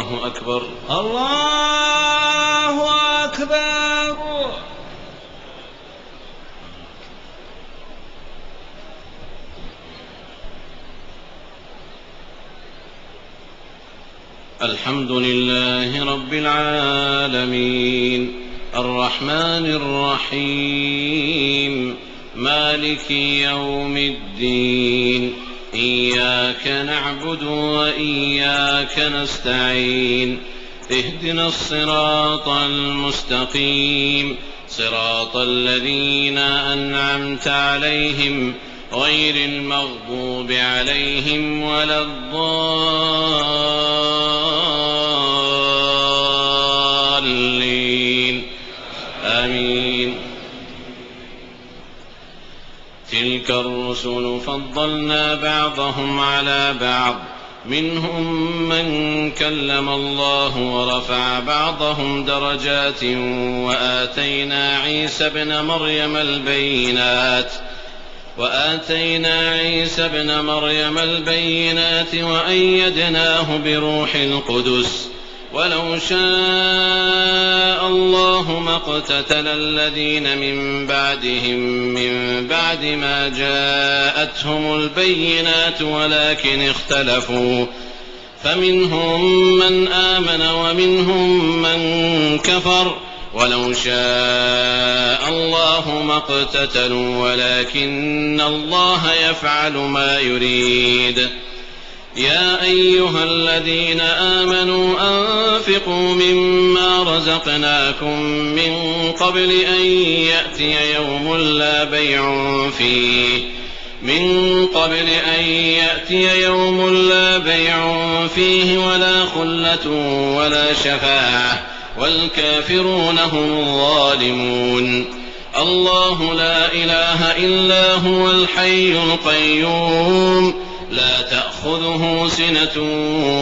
الله أكبر. الله أكبر. الحمد لله رب العالمين الرحمن الرحيم مالك يوم الدين إياك نعبد وإياك نستعين اهدنا الصراط المستقيم صراط الذين أنعمت عليهم غير المغضوب عليهم ولا الضالين آمين. تلك الرسل فضلنا بعضهم على بعض منهم من كلم الله ورفع بعضهم درجات وآتينا عيسى ابن مريم البينات وأيدناه بروح القدس ولو شاء الله ما اقتتل الذين من بعدهم من بعد ما جاءتهم البينات ولكن اختلفوا فمنهم من آمن ومنهم من كفر ولو شاء الله ما اقتتلوا ولكن الله يفعل ما يريد. يا أيها الذين آمنوا أنفقوا مما رزقناكم من قبل أن يأتي يوم لا بيع فيه ولا خلة ولا شفاعة والكافرون هم الظالمون. الله لا إله إلا هو الحي القيوم لا تأخذه سنة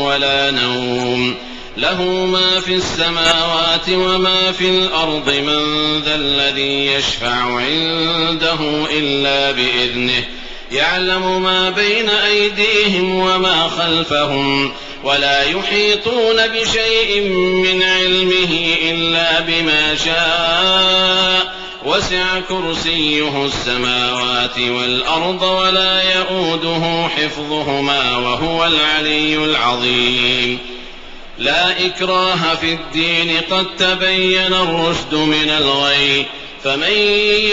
ولا نوم له ما في السماوات وما في الأرض من ذا الذي يشفع عنده إلا بإذنه يعلم ما بين أيديهم وما خلفهم ولا يحيطون بشيء من علمه إلا بما شاء وسع كرسيه السماوات والأرض ولا يؤوده حفظهما وهو العلي العظيم. لا إكراه في الدين قد تبين الرشد من الغي فمن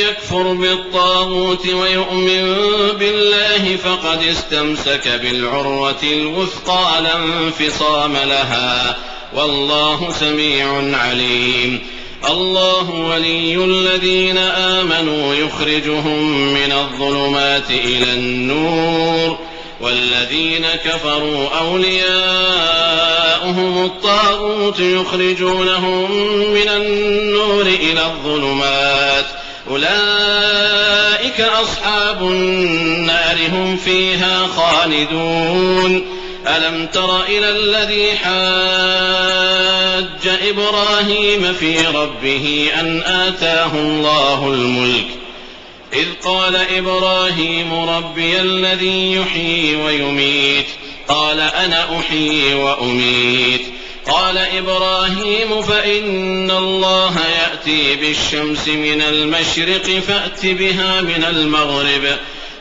يكفر بالطاغوت ويؤمن بالله فقد استمسك بالعروة الوثقى لا انفصام لها والله سميع عليم. الله ولي الذين آمنوا يخرجهم من الظلمات إلى النور والذين كفروا أولياؤهم الطاغوت يخرجونهم من النور إلى الظلمات أولئك أصحاب النار هم فيها خالدون. ألم تر إلى الذي حاج إبراهيم في ربه أن آتاه الله الملك إذ قال إبراهيم ربي الذي يحيي ويميت قال أنا أحيي وأميت قال إبراهيم فإن الله يأتي بالشمس من المشرق فأت بها من المغرب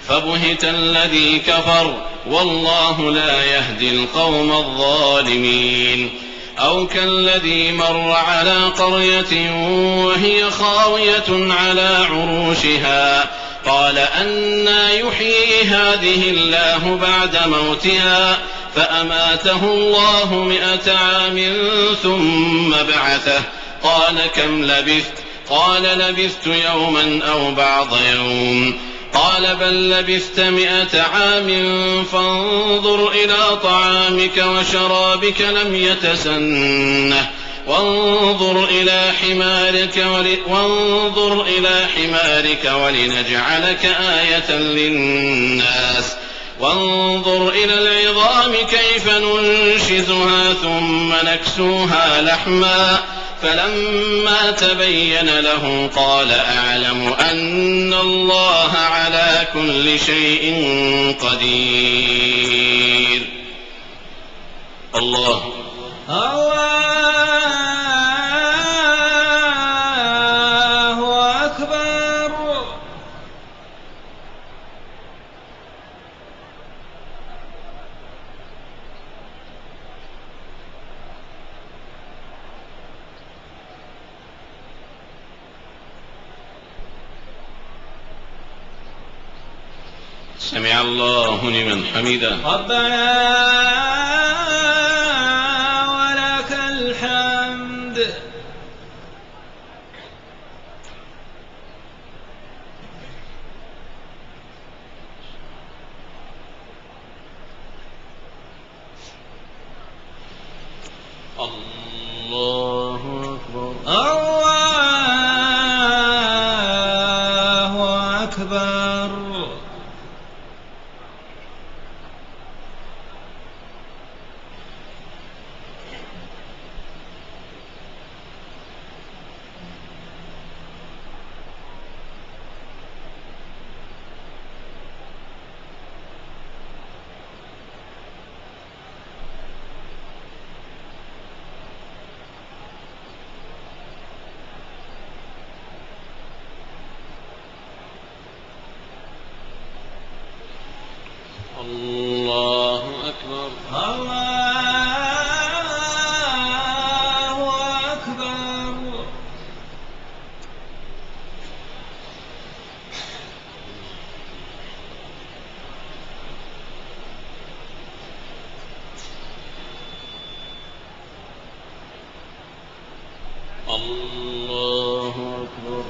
فبهت الذي كفر والله لا يهدي القوم الظالمين. أو كالذي مر على قرية وهي خاوية على عروشها قال أنى يحيي هذه الله بعد موتها فأماته الله 100 عام ثم بعثه قال كم لبثت قال لبثت يوما أو بعض يوم قال بل لبثت 100 عام فانظر إلى طعامك وشرابك لم يتسنه وانظر إلى حمارك ولنجعلك آية للناس وانظر إلى العظام كيف ننشزها ثم نكسوها لحما فلما تبين له قال أعلم أن الله على كل شيء قدير. الله الله أكبر. سمع الله لمن حمده. ربنا ولك الحمد. الله أكبر. الله أكبر. الله أكبر. الله أكبر. الله أكبر. الله أكبر.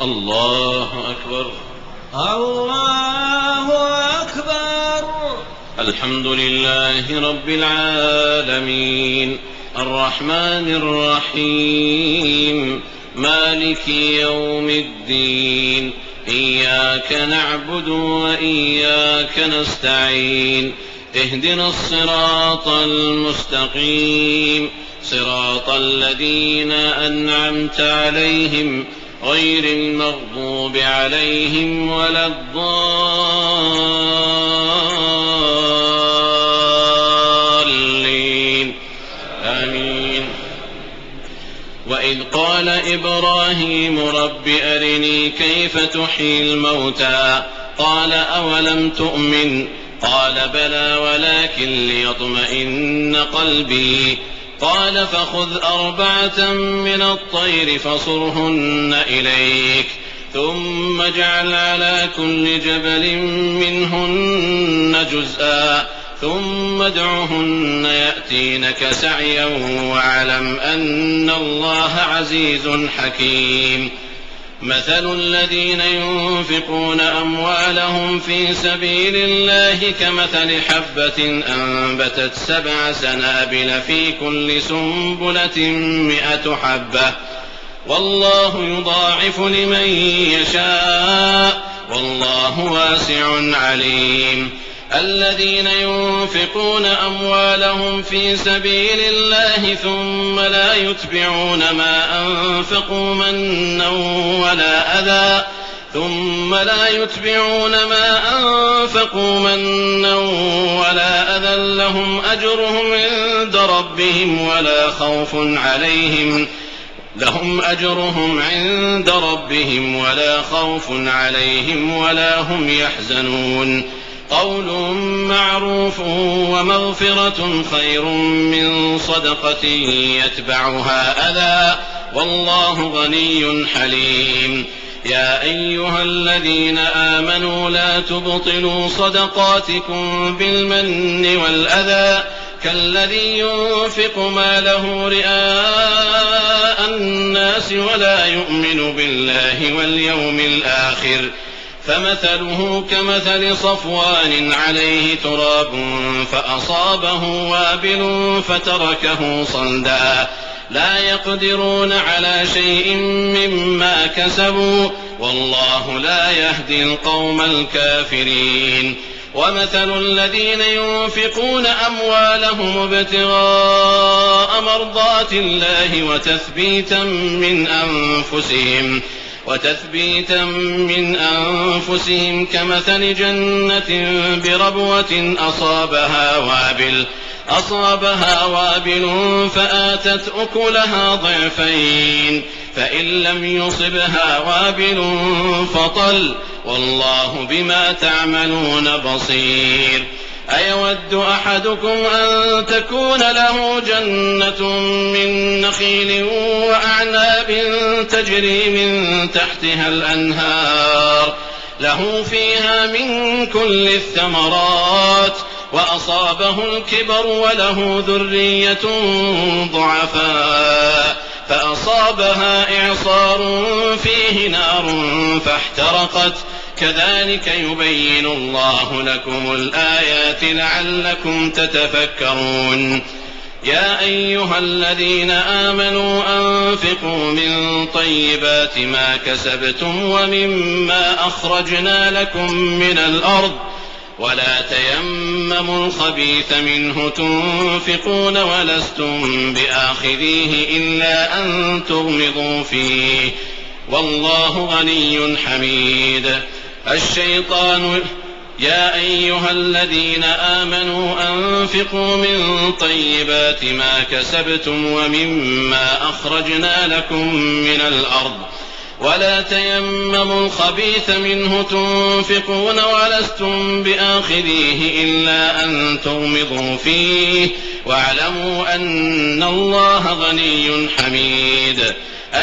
الله أكبر. الله أكبر. الحمد لله رب العالمين الرحمن الرحيم مالك يوم الدين إياك نعبد وإياك نستعين اهدنا الصراط المستقيم صراط الذين أنعمت عليهم غير المغضوب عليهم ولا الضالين آمين. وإذ قال إبراهيم رب أرني كيف تحيي الموتى قال أولم تؤمن قال بلى ولكن ليطمئن قلبي قال فخذ 4 من الطير فصرهن إليك ثم اجعل على كل جبل منهن جزءا ثم ادعهن يأتينك سعيا واعلم أن الله عزيز حكيم. مثل الذين ينفقون أموالهم في سبيل الله كمثل حبة أنبتت 7 سنابل في كل سنبلة 100 حبة والله يضاعف لمن يشاء والله واسع عليم. الذين ينفقون أموالهم في سبيل الله ثم لا يتبعون ما أنفقوا منا ولا أذى لهم أجرهم عند ربهم ولا خوف عليهم ولا هم يحزنون. قول معروف ومغفرة خير من صدقة يتبعها أذى والله غني حليم. يا أيها الذين آمنوا لا تبطلوا صدقاتكم بالمن والأذى كالذي ينفق ماله رئاء الناس ولا يؤمن بالله واليوم الآخر فمثله كمثل صفوان عليه تراب فأصابه وابل فتركه صلدا لا يقدرون على شيء مما كسبوا والله لا يهدي القوم الكافرين ومثل الذين ينفقون أموالهم ابتغاء مرضات الله وتثبيتا من أنفسهم كمثل جنة بربوة أصابها وابل فآتت أكلها ضعفين فإن لم يصبها وابل فطل والله بما تعملون بصير أيود أحدكم أن تكون له جنة من نخيل وأعناب تجري من تحتها الأنهار له فيها من كل الثمرات وأصابه الكبر وله ذرية ضعفاء فأصابها إعصار فيه نار فاحترقت كذلك يبين الله لكم الآيات لعلكم تتفكرون يا أيها الذين آمنوا أنفقوا من طيبات ما كسبتم ومما أخرجنا لكم من الأرض ولا تيمموا الخبيث منه تنفقون ولستم بآخذيه إلا أن تغمضوا فيه والله غني حميد يا أيها الذين آمنوا أنفقوا من طيبات ما كسبتم ومما أخرجنا لكم من الأرض ولا تيمموا الخبيث منه تنفقون ولستم بآخذيه إلا أن تغمضوا فيه واعلموا أن الله غني حميد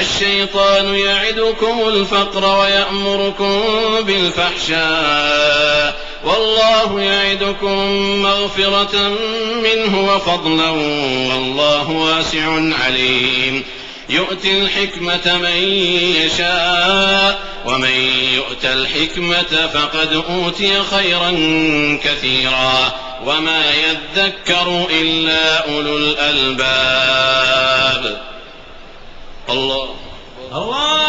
الشيطان يعدكم الفقر ويأمركم بالفحشاء والله يعدكم مغفرة منه وفضلا والله واسع عليم يؤتي الحكمة من يشاء ومن يؤت الحكمة فقد أوتي خيرا كثيرا وما يذكر إلا أولو الألباب الله أكبر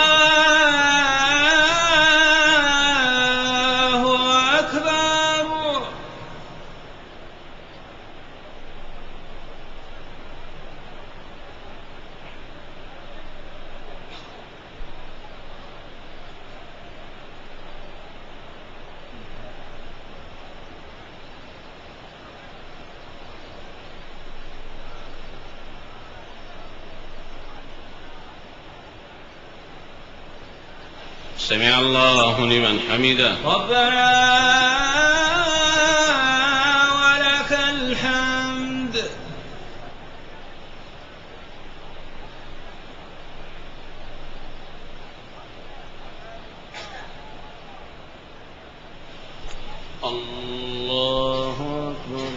سمع الله لمن حمده ربنا ولك الحمد الله أكبر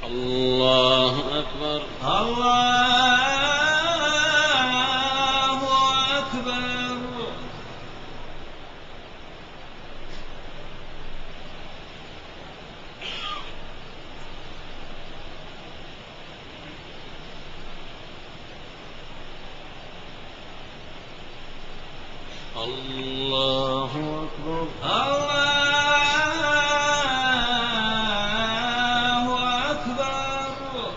الله أكبر الله أكبر الله أكبر الله أكبر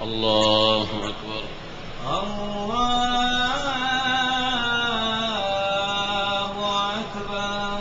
الله أكبر. الله أكبر.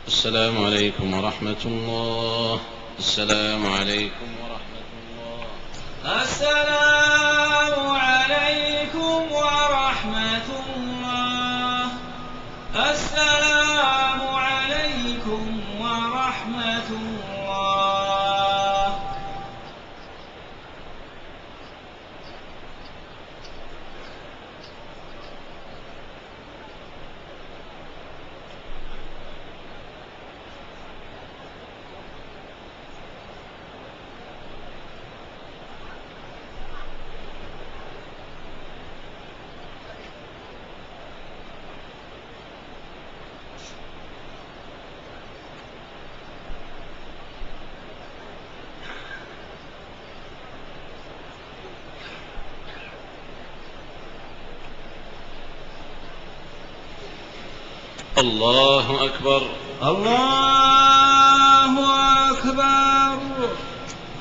السلام عليكم ورحمة الله. السلام عليكم ورحمة الله. السلام عليكم ورحمة الله. السلام عليكم ورحمة الله. الله أكبر. الله أكبر.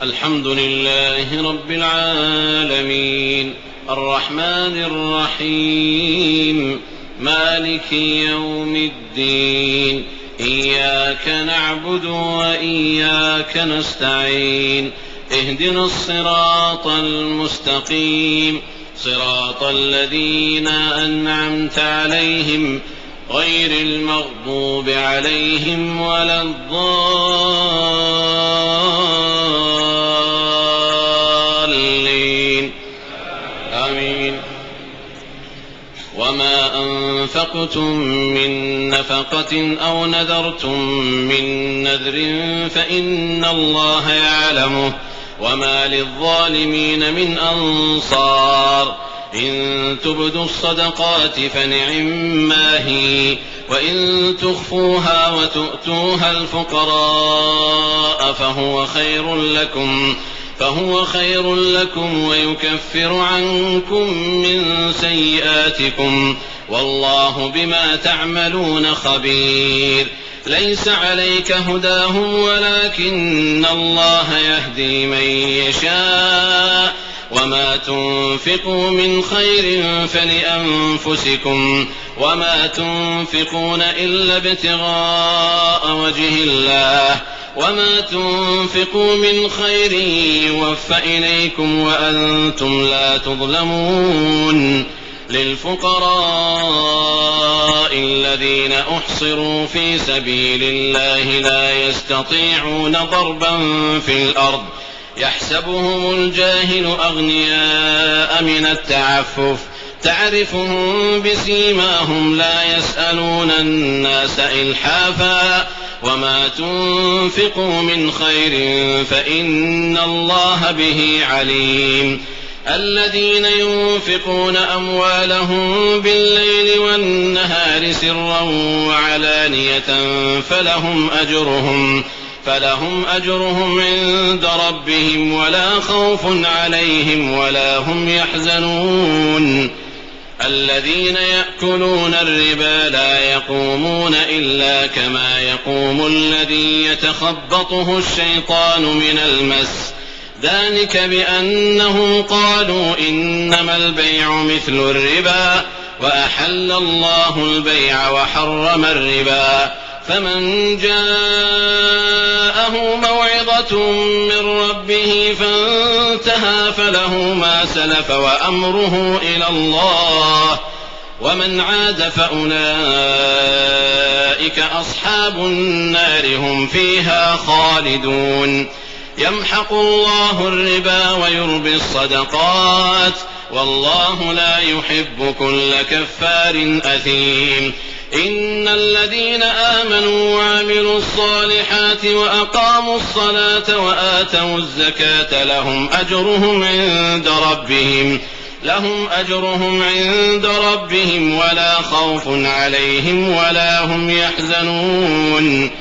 الحمد لله رب العالمين الرحمن الرحيم مالك يوم الدين إياك نعبد وإياك نستعين اهدنا الصراط المستقيم صراط الذين أنعمت عليهم غير المغضوب عليهم ولا الضالين آمين. وما أنفقتم من نفقة أو نذرتم من نذر فإن الله يعلمه وما للظالمين من أنصار إن تبدوا الصدقات فنعما هي وإن تخفوها وتؤتوها الفقراء فهو خير لكم ويكفر عنكم من سيئاتكم والله بما تعملون خبير. ليس عليك هداهم ولكن الله يهدي من يشاء وما تنفقوا من خير فلأنفسكم وما تنفقون إلا ابتغاء وجه الله وما تنفقوا من خير يوفى إليكم وأنتم لا تظلمون. للفقراء الذين أحصروا في سبيل الله لا يستطيعون ضربا في الأرض يحسبهم الجاهل أغنياء من التعفف تعرفهم بسيماهم لا يسألون الناس إلحافا وما تنفقوا من خير فإن الله به عليم. الذين ينفقون أموالهم بالليل والنهار سرا وعلانية فلهم أجرهم عند ربهم ولا خوف عليهم ولا هم يحزنون. الذين يأكلون الربا لا يقومون إلا كما يقوم الذي يتخبطه الشيطان من المس ذلك بأنهم قالوا إنما البيع مثل الربا وأحل الله البيع وحرم الربا فمن جاءه موعظة من ربه فانتهى فله ما سلف وأمره إلى الله ومن عاد فأولئك أصحاب النار هم فيها خالدون. يمحق الله الربا ويربي الصدقات والله لا يحب كل كفار أثيم. إن الذين آمنوا وعملوا الصالحات وأقاموا الصلاة وآتوا الزكاة لهم أجرهم عند ربهم ولا خوف عليهم ولا هم يحزنون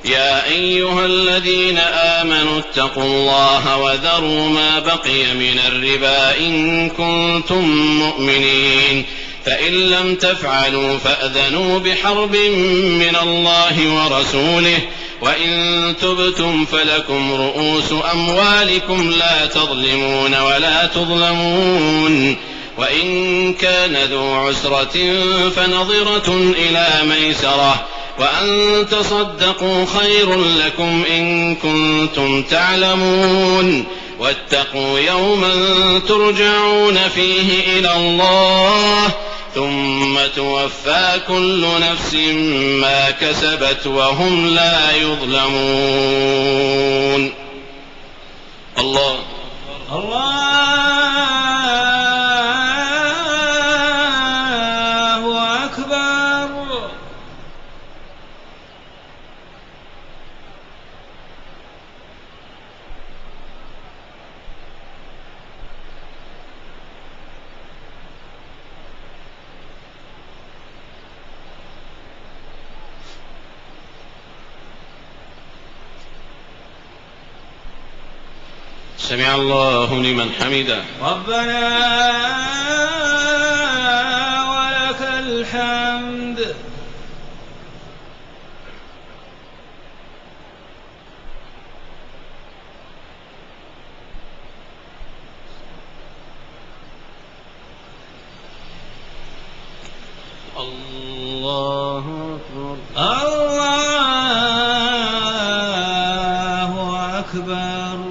يا أيها الذين آمنوا اتقوا الله وذروا ما بقي من الربا إن كنتم مؤمنين فإن لم تفعلوا فأذنوا بحرب من الله ورسوله وإن تبتم فلكم رؤوس أموالكم لا تظلمون ولا تظلمون وإن كان ذو عسرة فنظرة إلى ميسرة وأن تصدقوا خير لكم إن كنتم تعلمون واتقوا يوما ترجعون فيه إلى الله ثم توفى كل نفس ما كسبت وهم لا يظلمون. الله أكبر. سمع الله لمن حمده. ربنا ولك الحمد. الله أكبر. الله أكبر.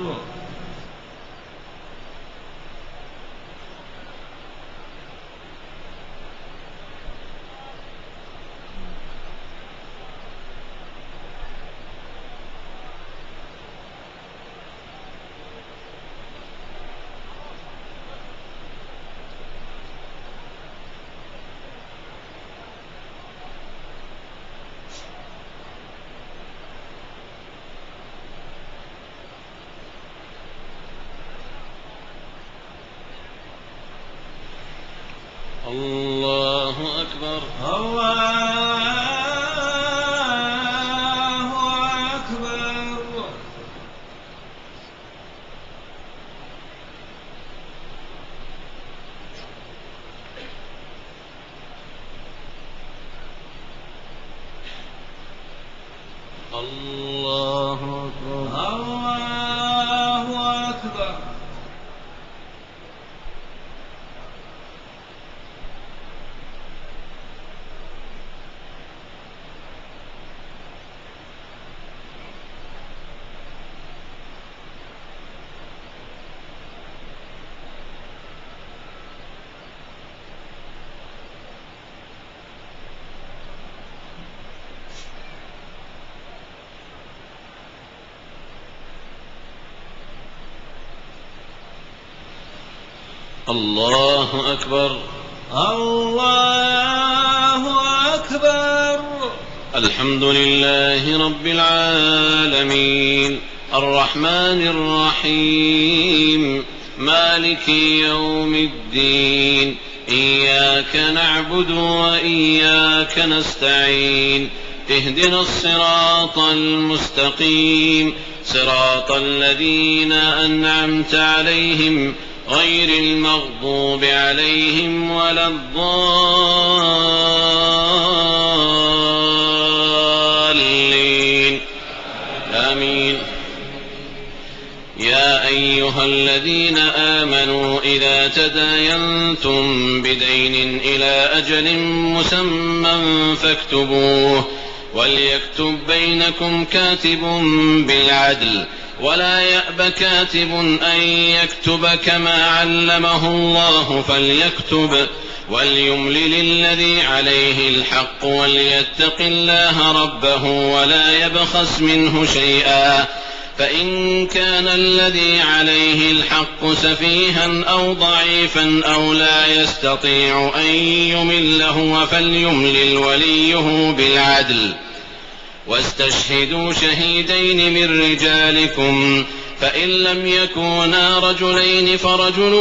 الله أكبر. الله أكبر. الله أكبر. الله أكبر. الله أكبر. الله أكبر. الحمد لله رب العالمين الرحمن الرحيم مالك يوم الدين إياك نعبد وإياك نستعين اهدنا الصراط المستقيم صراط الذين أنعمت عليهم غير المغضوب عليهم ولا الضالين آمين. يا أيها الذين آمنوا إذا تداينتم بدين إلى أجل مسمى فاكتبوه وليكتب بينكم كاتب بالعدل ولا يأب كاتب أن يكتب كما علمه الله فليكتب وليملل الذي عليه الحق وليتق الله ربه ولا يبخس منه شيئا فإن كان الذي عليه الحق سفيها أو ضعيفا أو لا يستطيع أن يمل هو فليملل وليه بالعدل واستشهدوا شهيدين من رجالكم فإن لم يكونا رجلين فرجل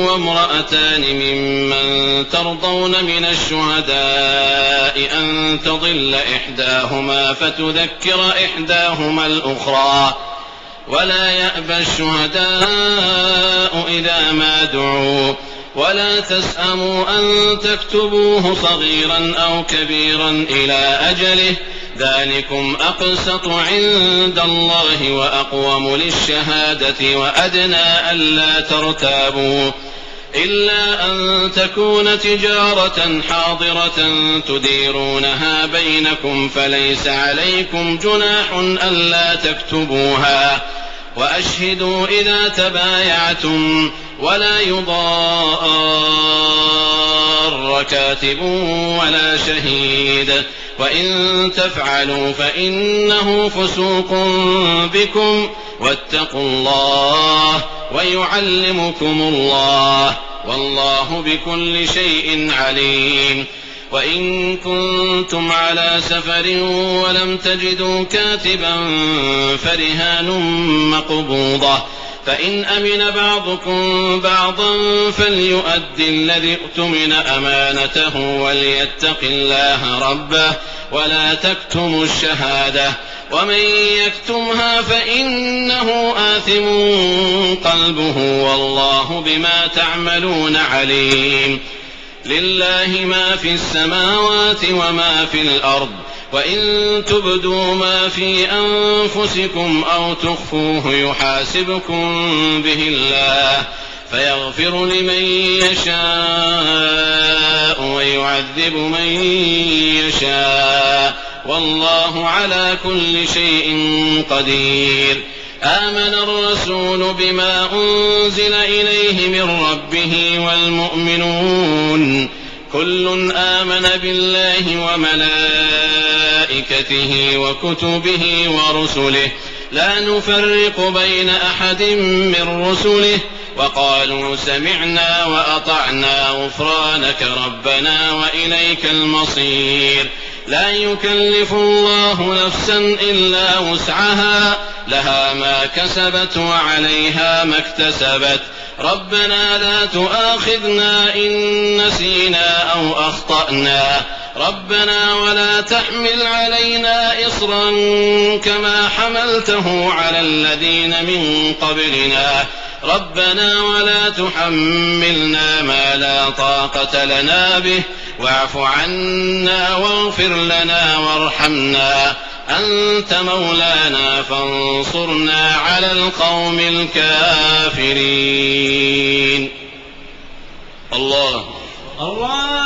وامرأتان ممن ترضون من الشهداء أن تضل إحداهما فتذكر إحداهما الأخرى ولا يأبى الشهداء إذا ما دعوا ولا تسأموا أن تكتبوه صغيرا أو كبيرا إلى أجله ذلكم أقسط عند الله وأقوم للشهادة وأدنى ألا ترتابوا إلا أن تكون تجارة حاضرة تديرونها بينكم فليس عليكم جناح ألا تكتبوها وأشهدوا إذا تبايعتم ولا يضار كاتب ولا شهيد وإن تفعلوا فإنه فسوق بكم واتقوا الله ويعلمكم الله والله بكل شيء عليم وإن كنتم على سفر ولم تجدوا كاتبا فرهان مقبوضة فإن أمن بعضكم بعضا فليؤدي الذي اؤتمن أمانته وليتق الله ربه ولا تكتموا الشهادة ومن يكتمها فإنه آثم قلبه والله بما تعملون عليم لله ما في السماوات وما في الأرض وإن تبدوا ما في أنفسكم أو تخفوه يحاسبكم به الله فيغفر لمن يشاء ويعذب من يشاء والله على كل شيء قدير آمن الرسول بما أنزل إليه من ربه والمؤمنون كل آمن بالله وملائكته وكتبه ورسله لا نفرق بين أحد من رسله وقالوا سمعنا وأطعنا غفرانك ربنا وإليك المصير لا يكلف الله نفسا إلا وسعها لها ما كسبت وعليها ما اكتسبت ربنا لا تؤاخذنا إن نسينا أو أخطأنا ربنا ولا تحمل علينا إصرا كما حملته على الذين من قبلنا ربنا ولا تحملنا ما لا طاقة لنا به واعف عنا واغفر لنا وارحمنا أنت مولانا فانصرنا على القوم الكافرين الله أكبر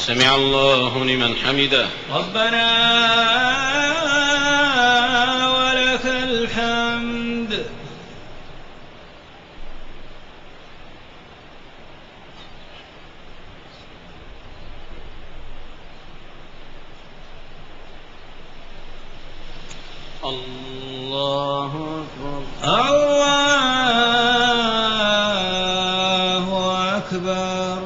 سمع الله لمن حمده ربنا ولك الحمد الله أكبر الله أكبر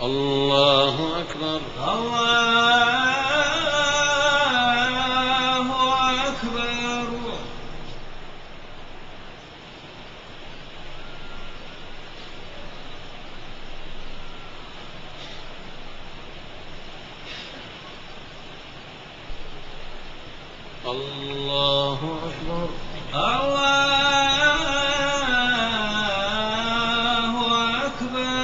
الله أكبر الله أكبر الله أكبر. الله أكبر.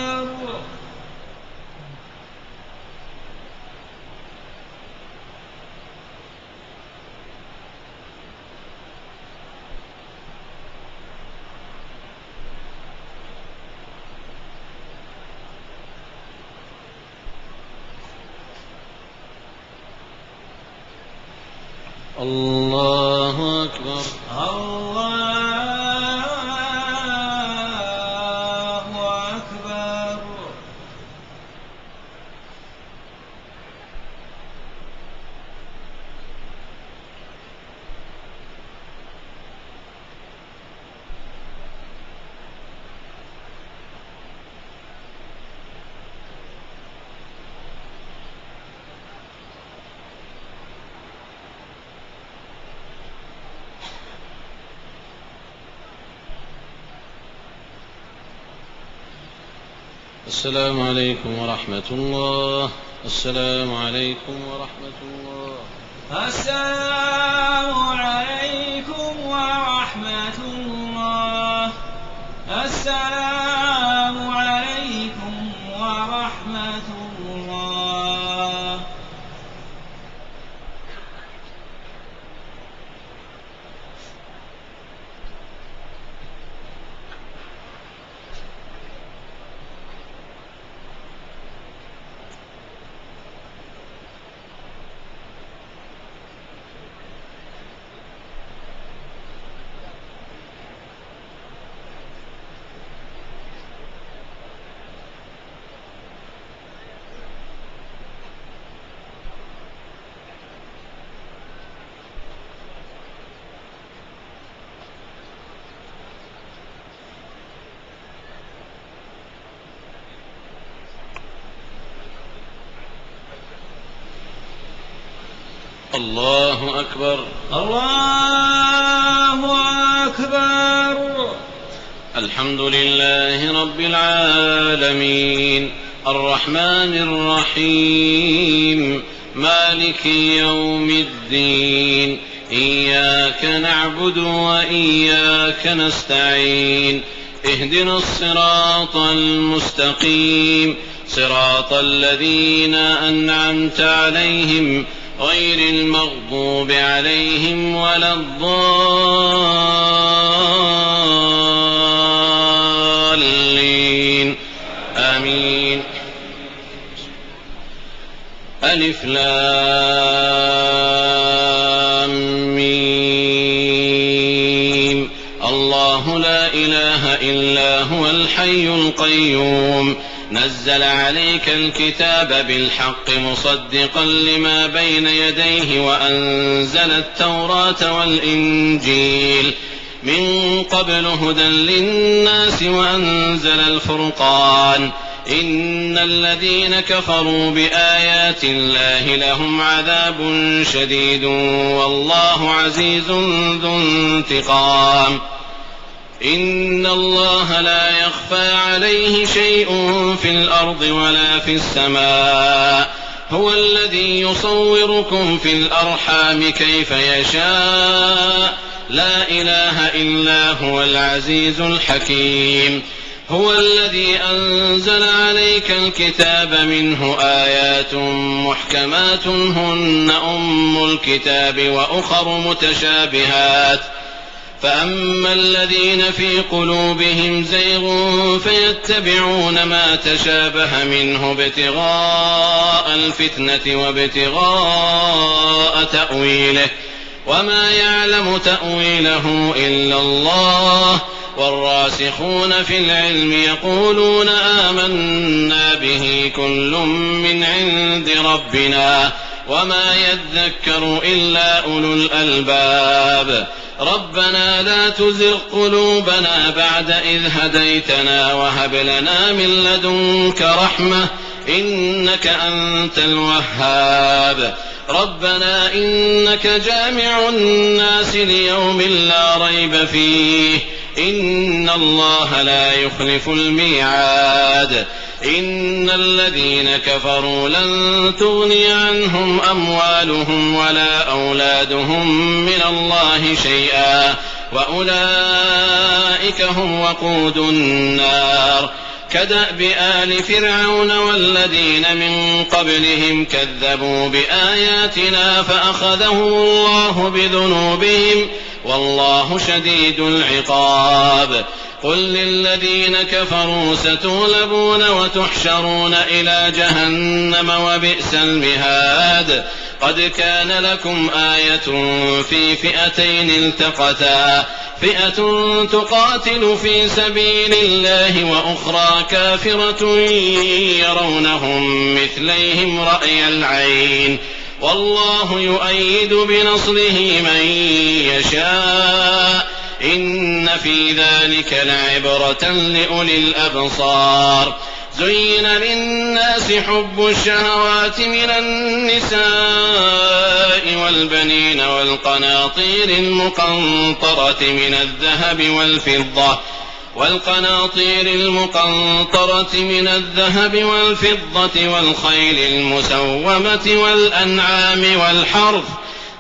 الله أكبر. الله أكبر. السلام عليكم ورحمة الله. السلام عليكم ورحمة الله. السلام عليكم ورحمة الله. السلام عليكم ورحمة الله. الله أكبر. الله أكبر. الحمد لله رب العالمين الرحمن الرحيم مالك يوم الدين إياك نعبد وإياك نستعين اهدنا الصراط المستقيم صراط الذين أنعمت عليهم غير المغضوب عليهم ولا الضالين آمين. ألف لام ميم. الله لا إله إلا هو الحي القيوم نزل عليك الكتاب بالحق مصدقا لما بين يديه وأنزل التوراة والإنجيل من قبل هدى للناس وأنزل الفرقان إن الذين كفروا بآيات الله لهم عذاب شديد والله عزيز ذو انتقام. إن الله لا يخفى عليه شيء في الأرض ولا في السماء هو الذي يصوركم في الأرحام كيف يشاء لا إله إلا هو العزيز الحكيم. هو الذي أنزل عليك الكتاب منه آيات محكمات هن أم الكتاب وأخر متشابهات فأما الذين في قلوبهم زيغ فيتبعون ما تشابه منه ابتغاء الفتنة وابتغاء تأويله وما يعلم تأويله إلا الله والراسخون في العلم يقولون آمنا به كل من عند ربنا وما يذكر إلا أولو الألباب. ربنا لا تزغ قلوبنا بعد إذ هديتنا وهب لنا من لدنك رحمة إنك أنت الوهاب. ربنا إنك جامع الناس ليوم لا ريب فيه إن الله لا يخلف الميعاد. إن الذين كفروا لن تغني عنهم أموالهم ولا أولادهم من الله شيئا وأولئك هم وقود النار كدأب آل فرعون والذين من قبلهم كذبوا بآياتنا فأخذهم الله بذنوبهم والله شديد العقاب قل للذين كفروا ستغلبون وتحشرون إلى جهنم وبئس المهاد قد كان لكم آية في فئتين التقتا فئة تقاتل في سبيل الله وأخرى كافرة يرونهم مثليهم رأي العين والله يؤيد بنصره من يشاء إن في ذلك لعبرة لأولي الأبصار زين للناس حب الشهوات من النساء والبنين والقناطير المقنطرة من الذهب والفضة والخيل المسومة والأنعام والحرث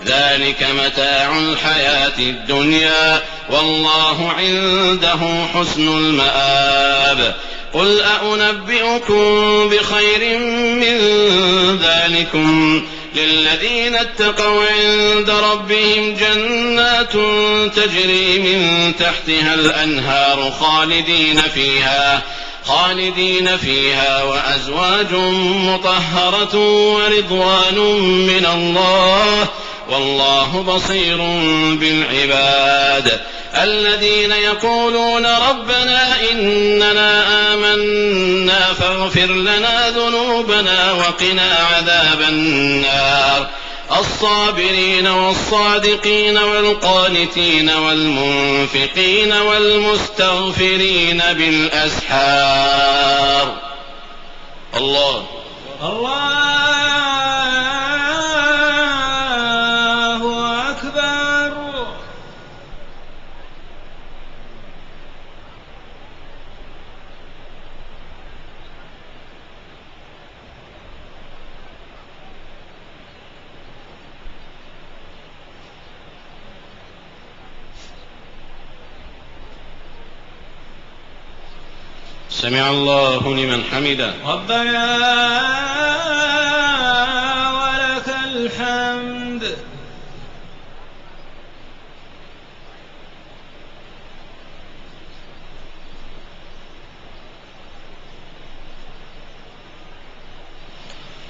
ذلك متاع الحياة الدنيا والله عنده حسن المآب قل أنبئكم بخير من ذلكم للذين اتقوا عند ربهم جنات تجري من تحتها الأنهار خالدين فيها وأزواج مطهرة ورضوان من الله والله بصير بالعباد الذين يقولون ربنا إننا آمنا فاغفر لنا ذنوبنا وقنا عذاب النار الصابرين والصادقين والقانتين والمنفقين والمستغفرين بالأسحار الله أكبر سمع الله لمن حمده ربنا ولك الحمد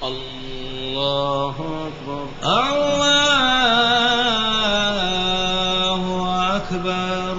الله أكبر الله أكبر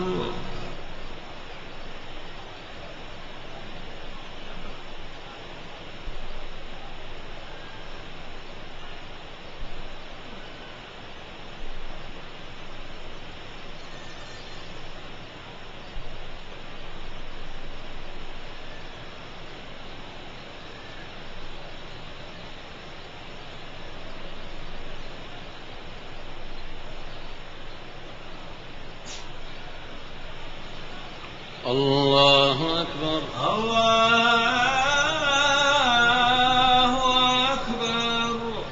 الله أكبر الله أكبر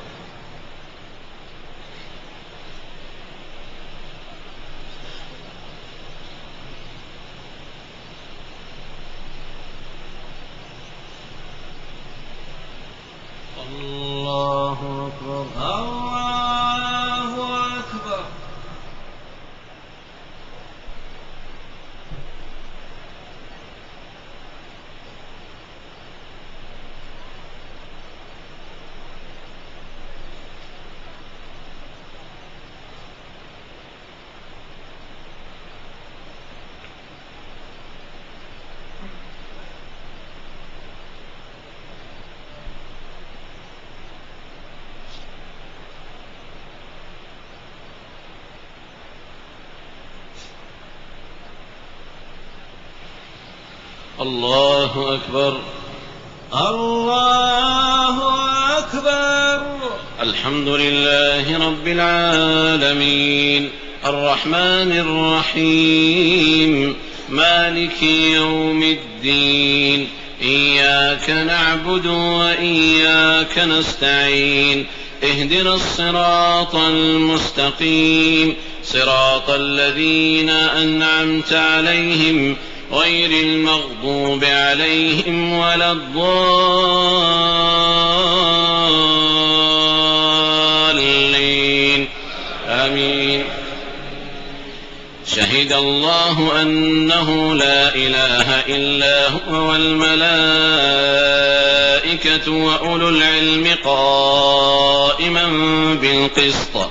الله أكبر الله أكبر الله أكبر الله أكبر الحمد لله رب العالمين الرحمن الرحيم مالك يوم الدين إياك نعبد وإياك نستعين اهدنا الصراط المستقيم صراط الذين أنعمت عليهم غير المغضوب عليهم ولا الضالين آمين. شهد الله أنه لا إله إلا هو والملائكة وأولو العلم قائما بالقسط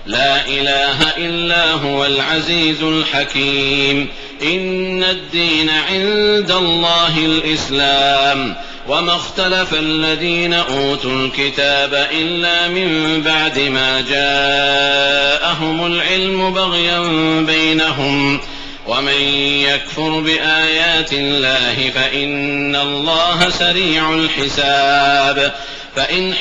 لا إله إلا هو العزيز الحكيم. إن الدين عند الله الإسلام وما اختلف الذين أوتوا الكتاب إلا من بعد ما جاءهم العلم بغيا بينهم ومن يكفر بآيات الله فإن الله سريع الحساب. فإن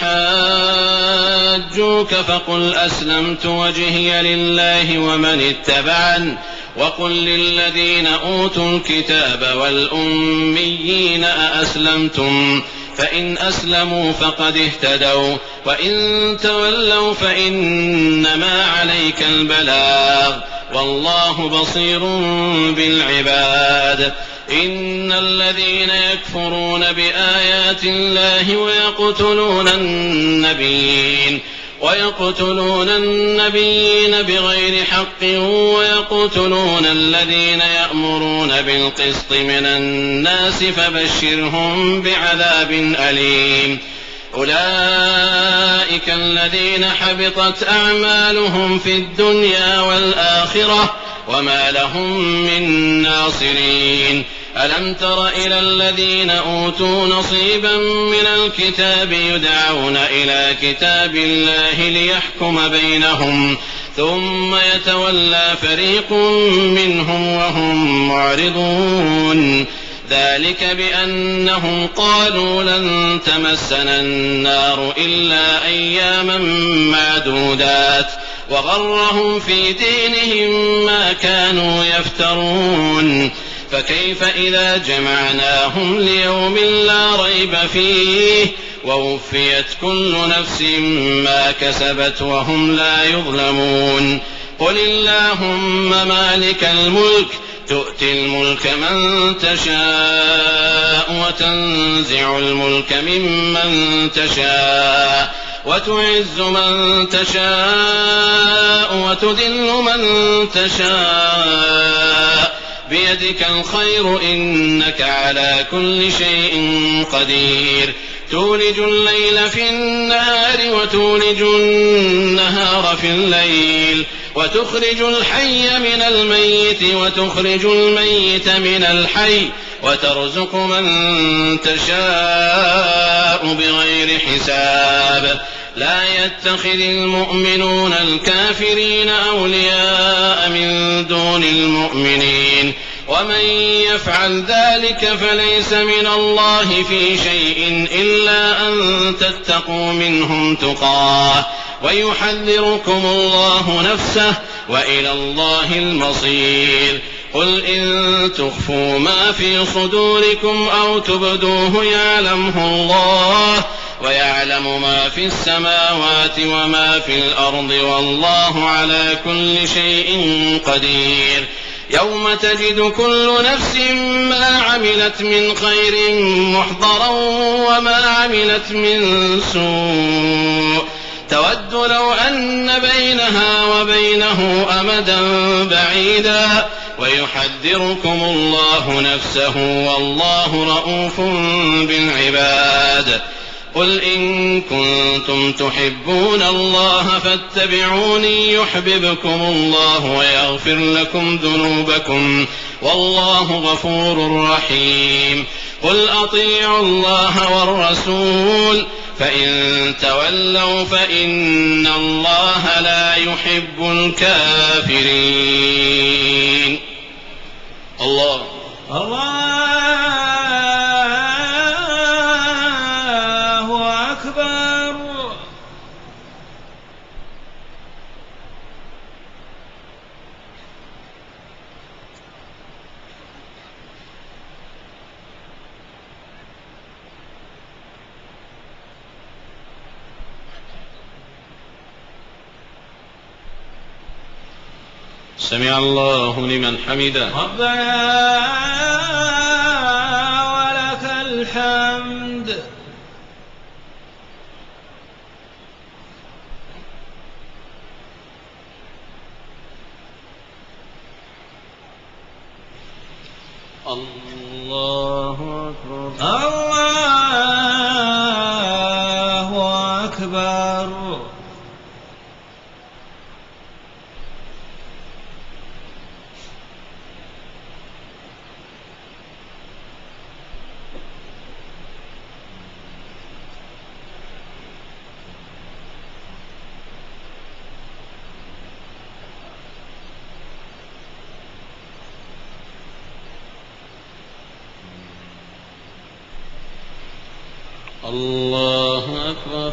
حاجوك فقل أسلمت وجهي لله ومن اتبعن وقل للذين أوتوا الكتاب والأميين أأسلمتم فإن أسلموا فقد اهتدوا وإن تولوا فإنما عليك البلاغ والله بصير بالعباد. إن الذين يكفرون بآيات الله ويقتلون النبيين بغير حق ويقتلون الذين يأمرون بالقسط من الناس فبشرهم بعذاب أليم. أولئك الذين حبطت أعمالهم في الدنيا والآخرة وما لهم من ناصرين. ألم تر إلى الذين أوتوا نصيبا من الكتاب يدعون إلى كتاب الله ليحكم بينهم ثم يتولى فريق منهم وهم معرضون. ذلك بأنهم قالوا لن تمسنا النار إلا أياما معدودات وغرهم في دينهم ما كانوا يفترون. فكيف إذا جمعناهم ليوم لا ريب فيه ووفيت كل نفس ما كسبت وهم لا يظلمون. قل اللهم مالك الملك تؤتي الملك من تشاء وتنزع الملك ممن تشاء وتعز من تشاء وتذل من تشاء بيدك الخير إنك على كل شيء قدير. تولج الليل في النهار وتولج النهار في الليل وتخرج الحي من الميت وتخرج الميت من الحي وترزق من تشاء بغير حساب. لا يتخذ المؤمنون الكافرين أولياء من دون المؤمنين ومن يفعل ذلك فليس من الله في شيء إلا أن تتقوا منهم تقاه ويحذركم الله نفسه وإلى الله المصير. قل إن تخفوا ما في صدوركم أو تبدوه يعلمه الله ويعلم ما في السماوات وما في الأرض والله على كل شيء قدير. يوم تجد كل نفس ما عملت من خير محضرا وما عملت من سوء تود لو أن بينها وبينه أمدا بعيدا ويحذركم الله نفسه والله رءوف بالعباد. قل إن كنتم تحبون الله فاتبعوني يحببكم الله ويغفر لكم ذنوبكم والله غفور رحيم. قل أطيعوا الله والرسول فإن تولوا فإن الله لا يحب الكافرين. الله أكبر. سمع الله لمن حمده. ربنا ولك الحمد. الله أكبر. الله أكبر. الله أكبر.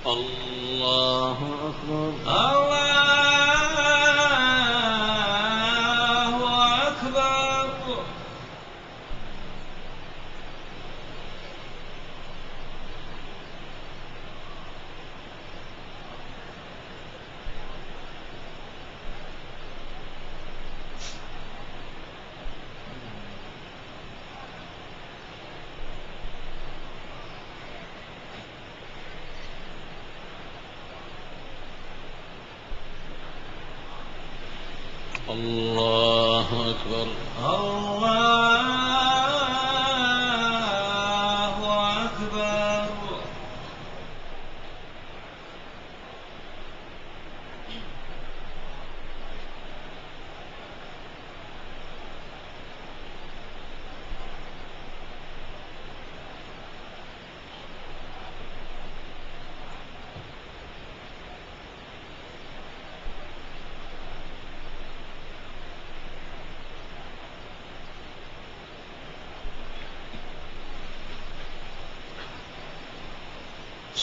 الله أكبر. الله أكبر. الله أكبر. الله أكبر. الله أكبر.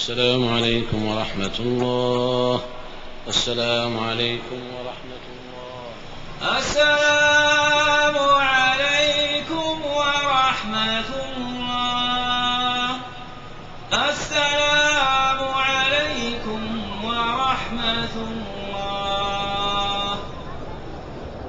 السلام عليكم ورحمة الله. السلام عليكم ورحمة الله. السلام عليكم ورحمة الله. السلام عليكم ورحمة الله.